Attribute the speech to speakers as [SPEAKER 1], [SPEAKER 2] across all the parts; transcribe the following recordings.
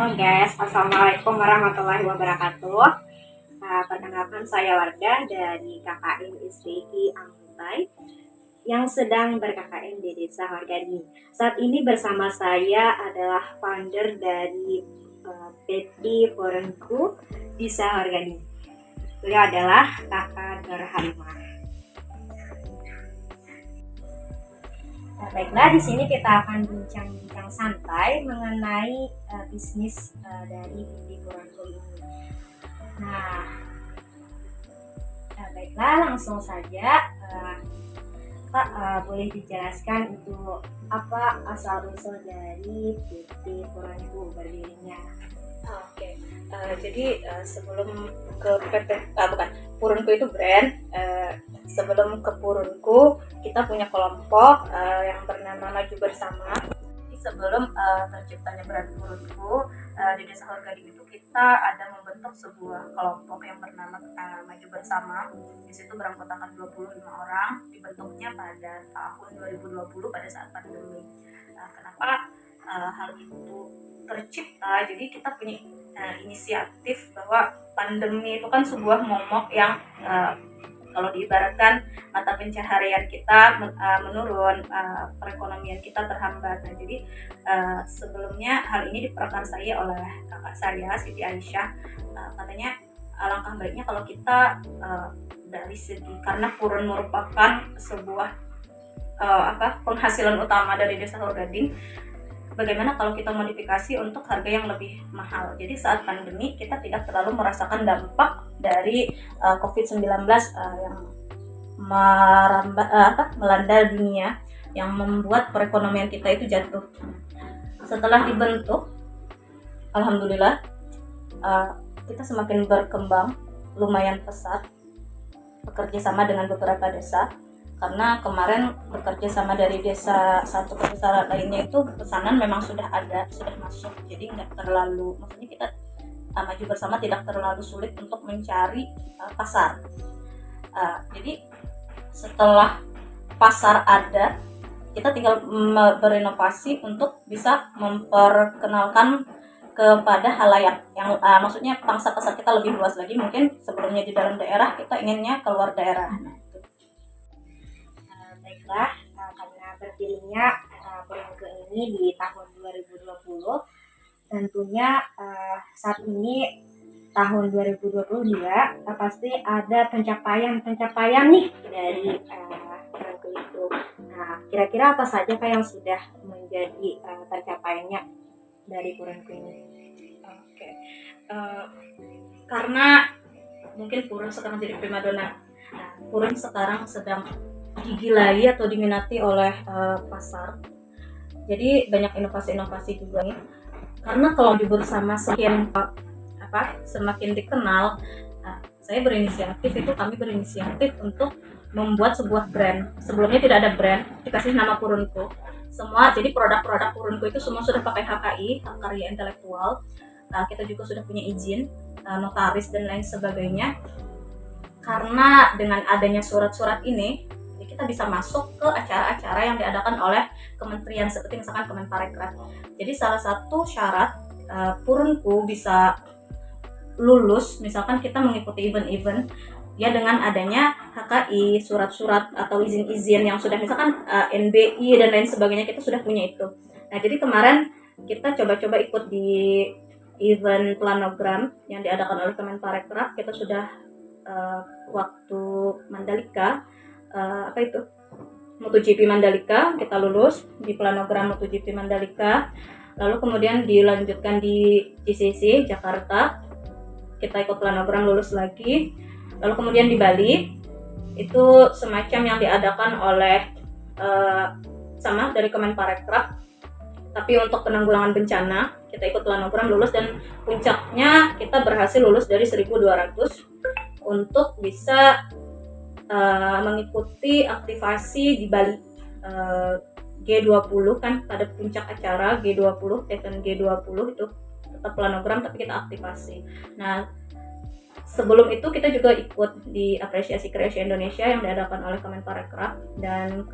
[SPEAKER 1] Halo guys, Assalamualaikum warahmatullahi wabarakatuh. Perkenalkan saya Wardah dari KKN STI Angkutai yang sedang ber-KKN di Desa Horgani. Saat ini bersama saya adalah founder dari PT Porenku Desa Horgani. Beliau adalah Kakak Nur Halimah. Baiklah, di sini kita akan bincang-bincang santai mengenai bisnis dari PT Porenku ini. Baiklah, langsung saja. Pak, boleh dijelaskan itu apa asal-usul dari PT Porenku berdirinya?
[SPEAKER 2] Oke. Jadi sebelum ke PT Porenku itu brand. Sebelum ke Porenku kita punya kelompok yang bernama Maju Bersama. Jadi sebelum terciptanya brand Porenku di Desa Horgani itu kita ada membentuk sebuah kelompok yang bernama Maju Bersama. Di situ beranggotakan 25 orang. Dibentuknya pada tahun 2020 pada saat pandemi. Kenapa hal itu tercipta? Jadi kita punya inisiatif bahwa pandemi itu kan sebuah momok yang kalau diibaratkan mata pencaharian kita menurun, perekonomian kita terhambat. Nah, jadi sebelumnya hal ini diprakarsai oleh kakak saya Siti Aisyah. Katanya alangkah baiknya kalau kita dari segi, karena Puren merupakan sebuah penghasilan utama dari Desa Horgani, bagaimana kalau kita modifikasi untuk harga yang lebih mahal. Jadi saat pandemi kita tidak terlalu merasakan dampak dari COVID-19 yang melanda dunia, yang membuat perekonomian kita itu jatuh. Setelah dibentuk, alhamdulillah kita semakin berkembang lumayan pesat, bekerja sama dengan beberapa desa. Karena kemarin bekerja sama dari desa satu ke desa lainnya itu pesanan memang sudah masuk, jadi nggak terlalu, maksudnya kita Maju Bersama tidak terlalu sulit untuk mencari pasar. Jadi setelah pasar ada, kita tinggal berinovasi untuk bisa memperkenalkan kepada halayak yang maksudnya pangsa pasar kita lebih luas lagi. Mungkin sebelumnya di dalam daerah, kita inginnya keluar daerah.
[SPEAKER 1] Baiklah, karena berdirinya Porenku ini di tahun 2020, tentunya saat ini tahun 2022 pasti ada pencapaian nih dari Porenku itu. Nah, kira-kira apa saja Pak yang sudah menjadi pencapaiannya dari Porenku ini?
[SPEAKER 2] Oke. Karena mungkin Puren sekarang jadi primadona. Nah, Puren sekarang sedang digilai atau diminati oleh pasar. Jadi banyak inovasi-inovasi juga nih. Karena kalau Maju Bersama semakin dikenal, kami berinisiatif untuk membuat sebuah brand. Sebelumnya tidak ada brand, dikasih nama Porenku. Semua, jadi produk-produk Porenku itu semua sudah pakai HKI, hak karya intelektual. Kita juga sudah punya izin notaris dan lain sebagainya. Karena dengan adanya surat-surat ini, kita bisa masuk ke acara-acara yang diadakan oleh kementerian seperti misalkan Kemenparekraf. Jadi salah satu syarat Porenku bisa lulus, misalkan kita mengikuti event-event ya dengan adanya HKI, surat-surat atau izin-izin yang sudah misalkan NBI dan lain sebagainya, kita sudah punya itu. Nah, jadi kemarin kita coba-coba ikut di event planogram yang diadakan oleh Kemenparekraf. Kita sudah waktu Mandalika, MotoGP Mandalika, kita lulus di planogram MotoGP Mandalika. Lalu kemudian dilanjutkan di GCC Jakarta, kita ikut planogram, lulus lagi. Lalu kemudian di Bali, itu semacam yang diadakan oleh sama dari Kemenparekraf, tapi untuk penanggulangan bencana. Kita ikut planogram, lulus, dan puncaknya kita berhasil lulus dari 1.200 untuk bisa mengikuti aktivasi di Bali G20 kan, pada puncak acara G20, event G20 itu tetap planogram tapi kita aktivasi. Nah, sebelum itu kita juga ikut di apresiasi kreasi Indonesia yang diadakan oleh Kemenparekraf, dan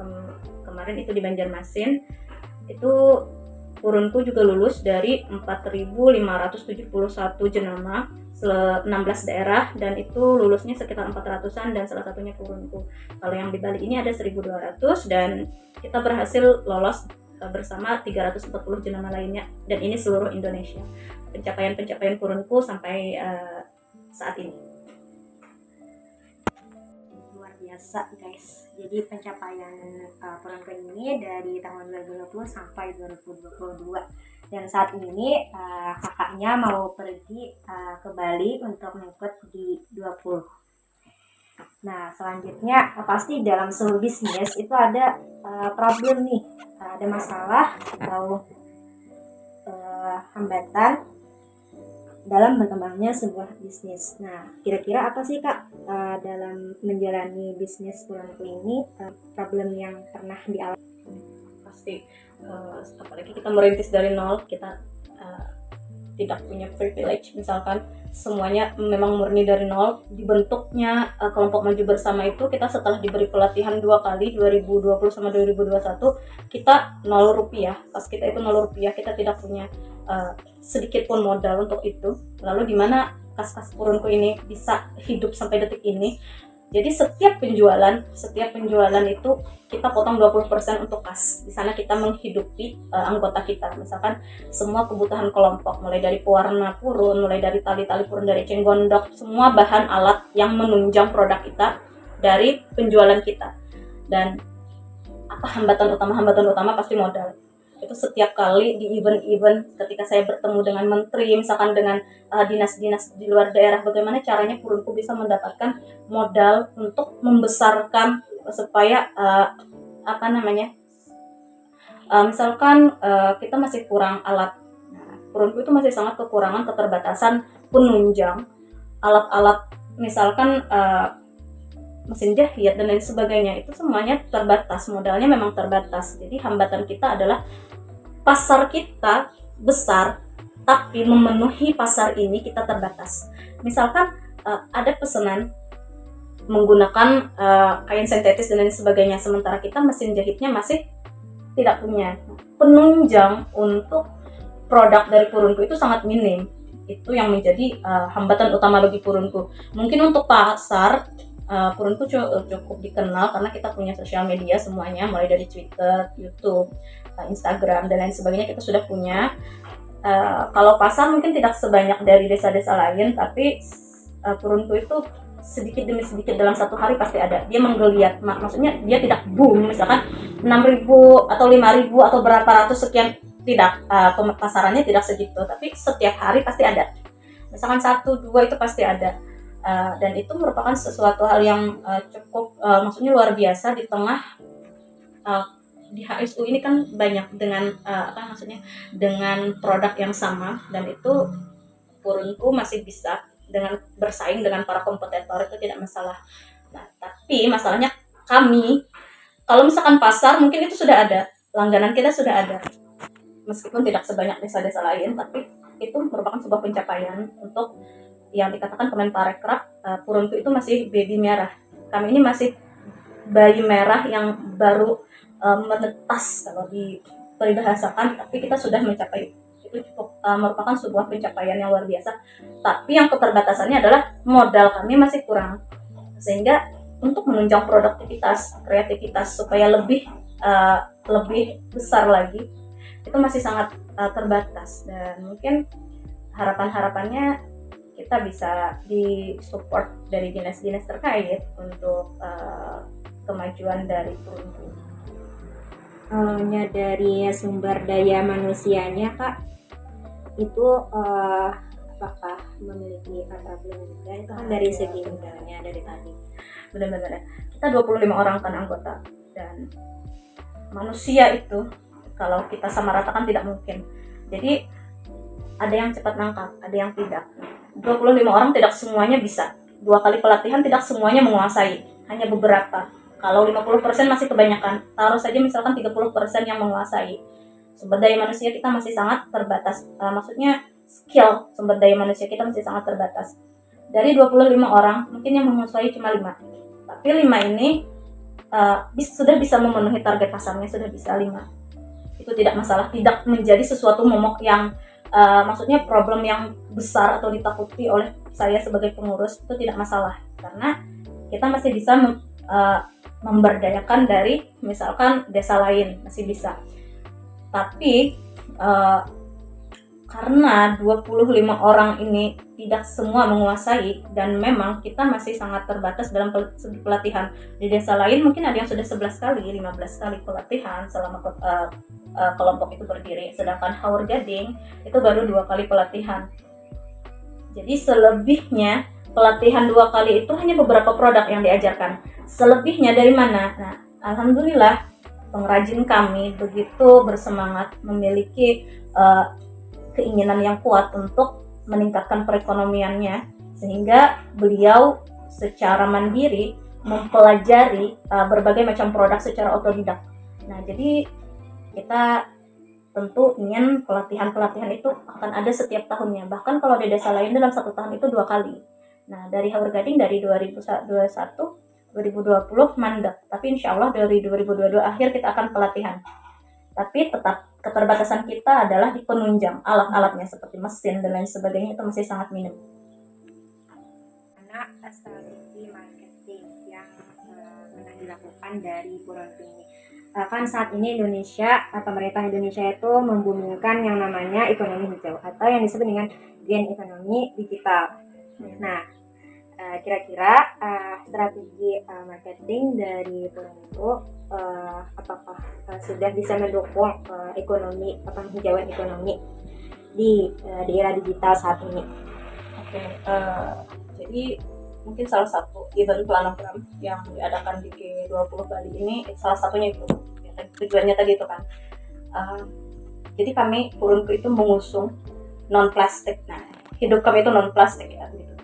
[SPEAKER 2] kemarin itu di Banjarmasin. Itu purunku juga lulus dari 4.571 jenama 16 daerah, dan itu lulusnya sekitar 400-an dan salah satunya purunku. Kalau yang di Bali ini ada 1.200 dan kita berhasil lolos bersama 340 jenama lainnya, dan ini seluruh Indonesia. Pencapaian purunku sampai saat ini.
[SPEAKER 1] Luar biasa guys. Jadi pencapaian purunku ini dari tahun 2020 sampai 2022. Dan saat ini kakaknya mau pergi ke Bali untuk mengikut di 20. Nah, selanjutnya pasti dalam seluruh bisnis itu ada problem nih, ada masalah atau hambatan dalam berkembangnya sebuah bisnis. Nah, kira-kira apa sih Kak dalam menjalani bisnis purunku ini problem yang pernah dialami?
[SPEAKER 2] Pasti apalagi kita merintis dari nol, kita tidak punya privilege, misalkan semuanya memang murni dari nol. Dibentuknya kelompok maju bersama itu kita setelah diberi pelatihan 2 kali, 2020 sama 2021, kita 0 rupiah. Pas kita itu 0 rupiah, kita tidak punya sedikit pun modal untuk itu. Lalu di mana kas-kas purunku ini bisa hidup sampai detik ini? Jadi setiap penjualan itu kita potong 20% untuk kas. Di sana kita menghidupi anggota kita. Misalkan semua kebutuhan kelompok, mulai dari pewarna purun, mulai dari tali-tali purun, dari eceng gondok, semua bahan alat yang menunjang produk kita dari penjualan kita. Dan apa hambatan utama pasti modal. Itu setiap kali di event-event ketika saya bertemu dengan menteri, misalkan dengan dinas-dinas di luar daerah, bagaimana caranya purunku bisa mendapatkan modal untuk membesarkan supaya misalkan kita masih kurang alat. Nah, purunku itu masih sangat kekurangan, keterbatasan penunjang alat-alat, misalkan mesin jahit dan lain sebagainya, itu semuanya terbatas, modalnya memang terbatas. Jadi hambatan kita adalah pasar kita besar, tapi memenuhi pasar ini kita terbatas. Misalkan ada pesanan menggunakan kain sintetis dan lain sebagainya, sementara kita mesin jahitnya masih tidak punya. Penunjang untuk produk dari purunku itu sangat minim. Itu yang menjadi hambatan utama bagi purunku. Mungkin untuk pasar, purunku cukup dikenal karena kita punya sosial media semuanya, mulai dari Twitter, YouTube, Instagram dan lain sebagainya kita sudah punya. Kalau pasar mungkin tidak sebanyak dari desa-desa lain, tapi purunku itu sedikit demi sedikit dalam satu hari pasti ada. Dia menggeliat, maksudnya dia tidak boom, misalkan 6.000 atau 5.000 atau berapa ratus sekian, tidak, pasarannya tidak segitu, tapi setiap hari pasti ada. Misalkan 1-2 itu pasti ada. Dan itu merupakan sesuatu hal yang cukup maksudnya luar biasa di tengah di HSU ini kan banyak dengan dengan produk yang sama, dan itu purunku masih bisa dengan bersaing dengan para kompetitor, itu tidak masalah. Nah, tapi masalahnya kami, kalau misalkan pasar mungkin itu sudah ada, langganan kita sudah ada, meskipun tidak sebanyak desa-desa lain, tapi itu merupakan sebuah pencapaian untuk yang dikatakan Kemenparekraf. Purunku itu masih baby merah. Kami ini masih bayi merah yang baru menetas kalau diperbahasakan, tapi kita sudah mencapai itu, cukup merupakan sebuah pencapaian yang luar biasa. Tapi yang keterbatasannya adalah modal kami masih kurang, sehingga untuk menunjang produktivitas, kreativitas supaya lebih besar lagi itu masih sangat terbatas. Dan mungkin harapannya kita bisa disupport dari dinas-dinas terkait untuk kemajuan dari purunku.
[SPEAKER 1] Dari sumber daya manusianya Kak, itu apakah memiliki problem juga? Itu kan dari segi modalnya dari tadi.
[SPEAKER 2] Benar-benar kita 25 orang kan anggota, dan manusia itu kalau kita samaratakan tidak mungkin. Jadi ada yang cepat nangkap, ada yang tidak. 25 orang tidak semuanya bisa. 2 kali pelatihan tidak semuanya menguasai, hanya beberapa. Kalau 50% masih kebanyakan, taruh saja misalkan 30% yang menguasai. Sumber daya manusia kita masih sangat terbatas. Maksudnya skill sumber daya manusia kita masih sangat terbatas. Dari 25 orang, mungkin yang menguasai cuma 5. Tapi 5 ini sudah bisa memenuhi target pasarnya, sudah bisa 5. itu tidak masalah, tidak menjadi sesuatu momok yang maksudnya problem yang besar atau ditakuti oleh saya sebagai pengurus, itu tidak masalah karena kita masih bisa memberdayakan dari misalkan desa lain, masih bisa. Tapi karena 25 orang ini tidak semua menguasai dan memang kita masih sangat terbatas dalam pelatihan. Di desa lain mungkin ada yang sudah 11 kali, 15 kali pelatihan selama kelompok itu berdiri, sedangkan Haur Gading itu baru 2 kali pelatihan. Jadi selebihnya pelatihan 2 kali itu hanya beberapa produk yang diajarkan. Selebihnya dari mana? Nah, alhamdulillah pengrajin kami begitu bersemangat, memiliki keinginan yang kuat untuk meningkatkan perekonomiannya, sehingga beliau secara mandiri mempelajari berbagai macam produk secara otodidak. Nah, jadi kita tentu ingin pelatihan-pelatihan itu akan ada setiap tahunnya. Bahkan kalau di desa lain dalam 1 tahun itu 2 kali. Nah, dari Haur Gading dari 2021 2020 mandek, tapi insya Allah dari 2022 akhir kita akan pelatihan. Tapi tetap keterbatasan kita adalah di penunjang, alat-alatnya seperti mesin dan lain sebagainya itu masih sangat minim.
[SPEAKER 1] Karena strategi marketing yang pernah dilakukan dari Purunku ini, kan saat ini Indonesia, pemerintah Indonesia itu membumingkan yang namanya ekonomi hijau atau yang disebut dengan green economy digital. Nah, kira-kira strategi marketing dari Purunku apakah sudah bisa mendukung ekonomi penghijauan ekonomi di era digital saat ini?
[SPEAKER 2] Oke, jadi mungkin salah satu event planogram yang diadakan di G20 Bali ini salah satunya itu tujuannya tadi itu kan. Jadi kami Purunku itu mengusung non plastik. Nah, hidup kami itu non plastik ya gitu.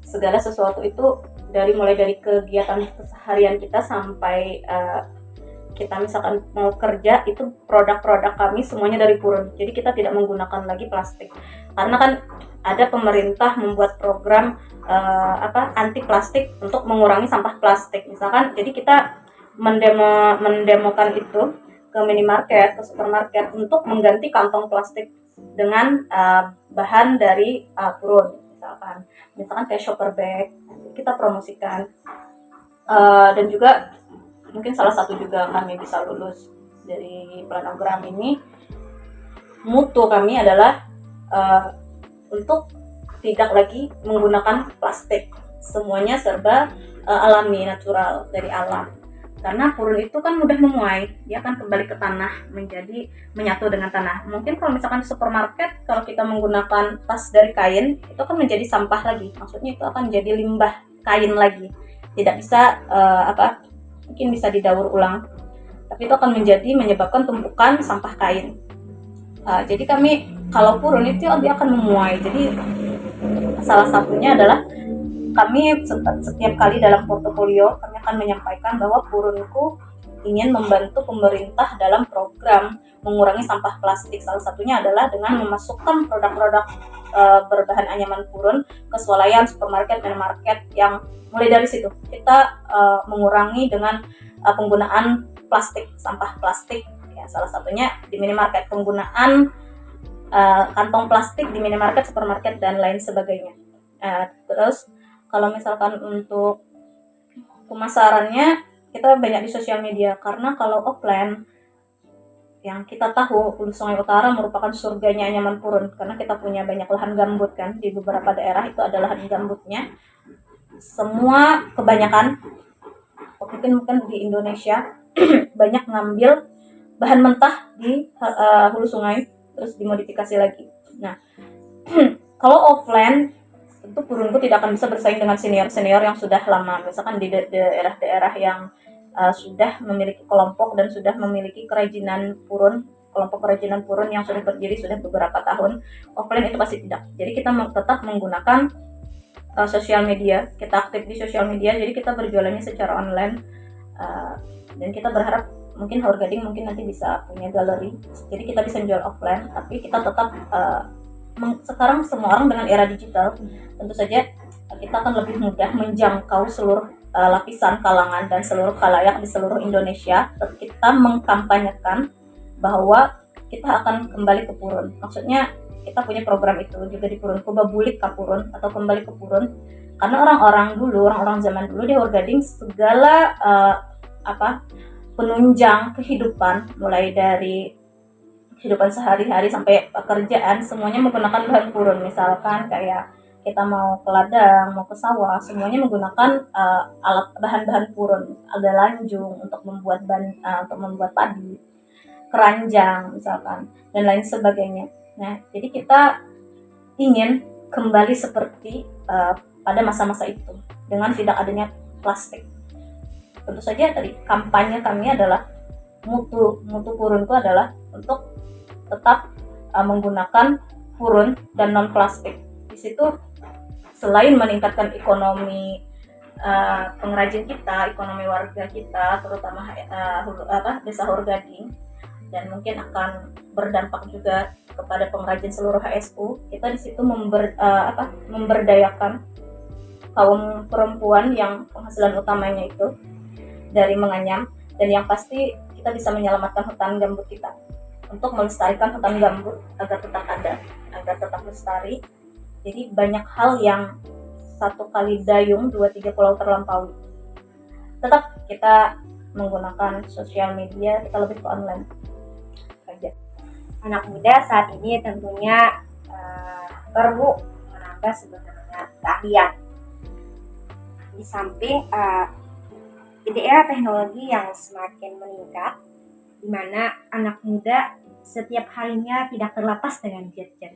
[SPEAKER 2] Segala sesuatu itu mulai dari kegiatan keseharian kita sampai kita misalkan mau kerja, itu produk-produk kami semuanya dari Purun. Jadi kita tidak menggunakan lagi plastik. Karena kan ada pemerintah membuat program anti plastik untuk mengurangi sampah plastik. Misalkan jadi kita mendemokan itu ke minimarket, ke supermarket untuk mengganti kantong plastik dengan bahan dari Purun. Misalkan kayak shopper bag kita promosikan, dan juga mungkin salah satu juga kami bisa lulus dari planogram ini, mutu kami adalah untuk tidak lagi menggunakan plastik, semuanya serba alami, natural, dari alam. Karena Purun itu kan mudah memuai, dia akan kembali ke tanah, menyatu dengan tanah. Mungkin kalau misalkan di supermarket, kalau kita menggunakan tas dari kain, itu akan menjadi sampah lagi. Maksudnya itu akan jadi limbah kain lagi. Tidak bisa mungkin bisa didaur ulang, tapi itu akan menyebabkan tumpukan sampah kain. Jadi kami kalau Purun itu dia akan memuai. Jadi salah satunya adalah kami setiap kali dalam portofolio kami akan menyampaikan bahwa Purunku ingin membantu pemerintah dalam program mengurangi sampah plastik. Salah satunya adalah dengan memasukkan produk-produk berbahan anyaman Purun ke swalayan, supermarket, minimarket, yang mulai dari situ kita mengurangi dengan penggunaan plastik, sampah plastik. Ya, salah satunya di minimarket penggunaan kantong plastik di minimarket, supermarket dan lain sebagainya. Terus kalau misalkan untuk pemasarannya kita banyak di sosial media, karena kalau offline yang kita tahu Hulu Sungai Utara merupakan surganya anyaman Purun karena kita punya banyak lahan gambut kan, di beberapa daerah itu ada lahan gambutnya. Semua kebanyakan mungkin di Indonesia banyak ngambil bahan mentah di hulu sungai terus dimodifikasi lagi. Nah, kalau offline tentu Purunku tidak akan bisa bersaing dengan senior-senior yang sudah lama, misalkan di daerah-daerah yang sudah memiliki kelompok dan sudah memiliki kerajinan Purun, kelompok kerajinan Purun yang sudah berdiri sudah beberapa tahun. Offline itu pasti tidak. Jadi kita tetap menggunakan sosial media, kita aktif di sosial media, jadi kita berjualannya secara online, dan kita berharap mungkin Haur Gading mungkin nanti bisa punya galeri, jadi kita bisa jual offline, tapi kita tetap sekarang semua orang dengan era digital, tentu saja kita akan lebih mudah menjangkau seluruh lapisan kalangan dan seluruh khalayak di seluruh Indonesia. Kita mengkampanyekan bahwa kita akan kembali ke purun. Maksudnya kita punya program itu juga di purun, coba bulik ke purun atau kembali ke purun. Karena orang-orang zaman dulu di Hurgading segala penunjang kehidupan, mulai dari kehidupan sehari-hari sampai pekerjaan, semuanya menggunakan bahan purun. Misalkan kayak kita mau ke ladang, mau ke sawah, semuanya menggunakan alat bahan-bahan purun. Ada lanjung untuk membuat untuk membuat padi, keranjang misalkan, dan lain sebagainya. Nah, jadi kita ingin kembali seperti pada masa-masa itu dengan tidak adanya plastik. Tentu saja tadi kampanye kami adalah mutu purunku adalah untuk tetap menggunakan purun dan non plastik. Di situ selain meningkatkan ekonomi pengrajin kita, ekonomi warga kita, terutama desa Hurgading, dan mungkin akan berdampak juga kepada pengrajin seluruh HSU. Kita di situ memberdayakan kaum perempuan yang penghasilan utamanya itu dari menganyam, dan yang pasti kita bisa menyelamatkan hutan gambut kita untuk melestarikan hutan gambut agar tetap ada, agar tetap lestari. Jadi banyak hal yang satu kali dayung 2-3 pulau terlampaui. Tetap kita menggunakan sosial media, kita lebih ke online saja.
[SPEAKER 1] Anak muda saat ini tentunya perlu menambah sebenarnya keahlian. Di samping di era teknologi yang semakin meningkat, di mana anak muda setiap harinya tidak terlepas dengan gadget.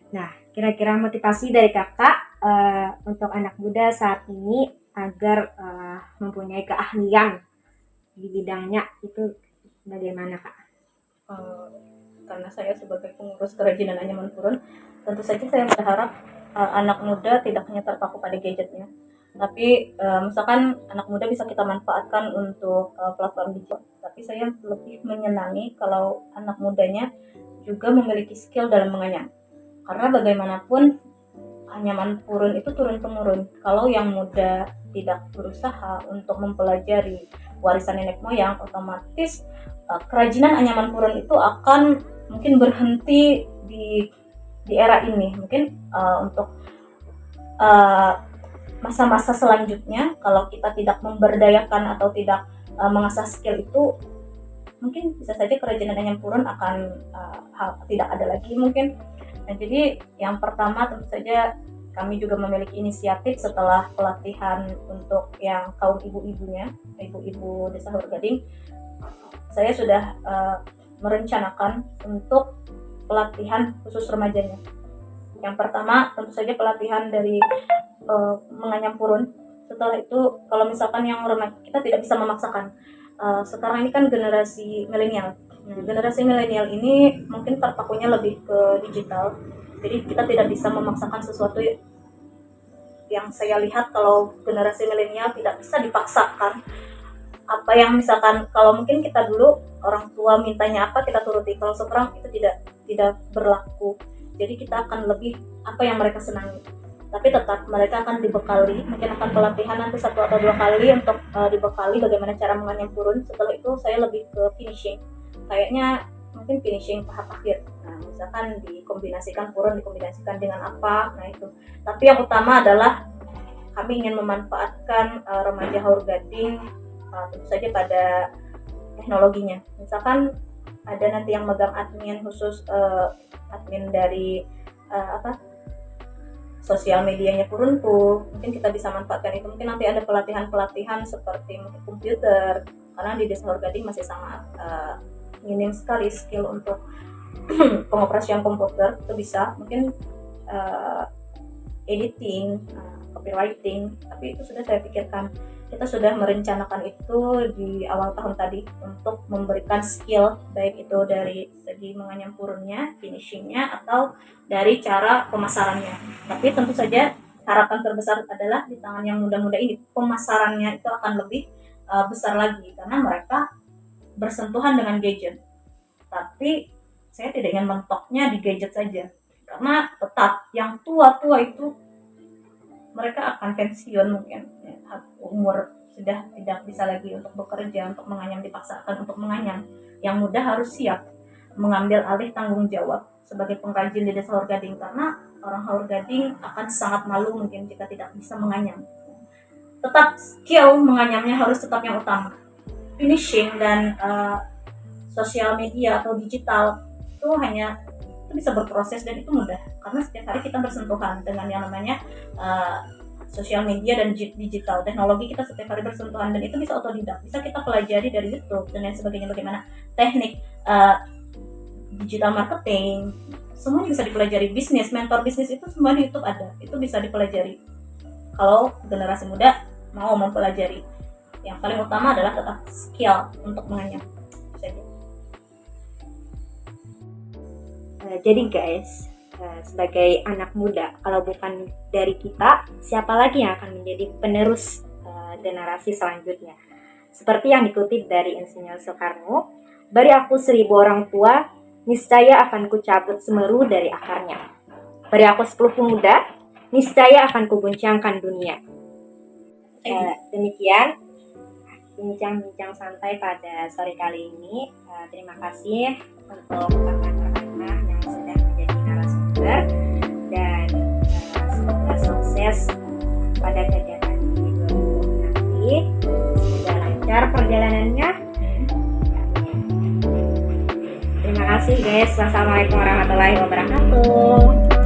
[SPEAKER 1] Nah, kira-kira motivasi dari kakak untuk anak muda saat ini agar mempunyai keahlian di bidangnya itu bagaimana, Kak?
[SPEAKER 2] Karena saya sebagai pengurus kerajinan anyaman purun, tentu saja saya berharap anak muda tidak hanya terpaku pada gadgetnya, tapi misalkan anak muda bisa kita manfaatkan untuk platform digital. Tapi saya lebih menyenangi kalau anak mudanya juga memiliki skill dalam menganyam, karena bagaimanapun anyaman purun itu turun-temurun. Kalau yang muda tidak berusaha untuk mempelajari warisan nenek moyang, otomatis kerajinan anyaman purun itu akan mungkin berhenti di era ini. Mungkin untuk masa-masa selanjutnya, kalau kita tidak memberdayakan atau tidak mengasah skill itu, mungkin bisa saja kerajinan anyaman purun akan tidak ada lagi mungkin. Nah, jadi yang pertama tentu saja kami juga memiliki inisiatif setelah pelatihan untuk yang kaum ibu-ibunya, ibu-ibu desa Hurgading. Saya sudah merencanakan untuk pelatihan khusus remajanya. Yang pertama tentu saja pelatihan dari menganyam purun. Setelah itu kalau misalkan yang remaja, kita tidak bisa memaksakan. Sekarang ini kan generasi milenial. Generasi milenial ini mungkin terpakunya lebih ke digital. Jadi kita tidak bisa memaksakan sesuatu yang saya lihat. Kalau generasi milenial tidak bisa dipaksakan. Apa yang misalkan kalau mungkin kita dulu orang tua mintanya apa kita turuti, kalau sekarang itu tidak berlaku. Jadi kita akan lebih apa yang mereka senangi, tapi tetap mereka akan dibekali, mungkin akan pelatihan nanti 1 atau 2 kali untuk dibekali bagaimana cara menganyam purun. Setelah itu saya lebih ke finishing, kayaknya mungkin finishing tahap akhir. Nah, misalkan dikombinasikan purun dikombinasikan dengan apa, nah itu. Tapi yang utama adalah kami ingin memanfaatkan remaja Hurgading tentu saja pada teknologinya. Misalkan ada nanti yang megang admin khusus, admin dari sosial medianya purunku, mungkin kita bisa manfaatkan itu. Mungkin nanti ada pelatihan seperti mungkin komputer, karena di desa Hurgading masih sangat minim sekali skill untuk pengoperasian komputer. Itu bisa mungkin editing, copywriting, tapi itu sudah saya pikirkan. Kita sudah merencanakan itu di awal tahun tadi untuk memberikan skill, baik itu dari segi menganyam purunnya, finishingnya, atau dari cara pemasarannya. Tapi tentu saja harapan terbesar adalah di tangan yang muda-muda ini, pemasarannya itu akan lebih besar lagi, karena mereka bersentuhan dengan gadget. Tapi saya tidak ingin mentoknya di gadget saja, karena tetap yang tua-tua itu mereka akan pensiun mungkin, umur sudah tidak bisa lagi untuk bekerja, untuk menganyam, dipaksakan untuk menganyam. yang muda harus siap mengambil alih tanggung jawab sebagai pengrajin di Desa Haur Gading, karena orang Haur Gading akan sangat malu mungkin jika tidak bisa menganyam. Tetap skill menganyamnya harus tetap yang utama. Finishing dan sosial media atau digital itu bisa berproses dan itu mudah, karena setiap hari kita bersentuhan dengan yang namanya sosial media dan digital teknologi. Kita setiap hari bersentuhan dan itu bisa otodidak, bisa kita pelajari dari YouTube dan lain sebagainya, bagaimana teknik digital marketing, semuanya bisa dipelajari. Bisnis, mentor bisnis itu semua di YouTube ada, itu bisa dipelajari kalau generasi muda mau mempelajari. Yang paling utama adalah tetap skill untuk menganyam saja.
[SPEAKER 1] Jadi guys, sebagai anak muda, kalau bukan dari kita, siapa lagi yang akan menjadi penerus generasi selanjutnya? Seperti yang dikutip dari Insinyur Soekarno, "Beri aku 1000 orang tua, niscaya akan kucabut semeru dari akarnya. Beri aku 10 pemuda, niscaya akan kuguncangkan dunia." Demikian bincang-bincang santai pada sore kali ini. Terima kasih untuk rekan-rekan yang sudah menjadi narasumber, dan semoga sukses pada kegiatan di 2020 nanti. Semoga lancar perjalanannya. Terima kasih guys. Wassalamualaikum warahmatullahi wabarakatuh.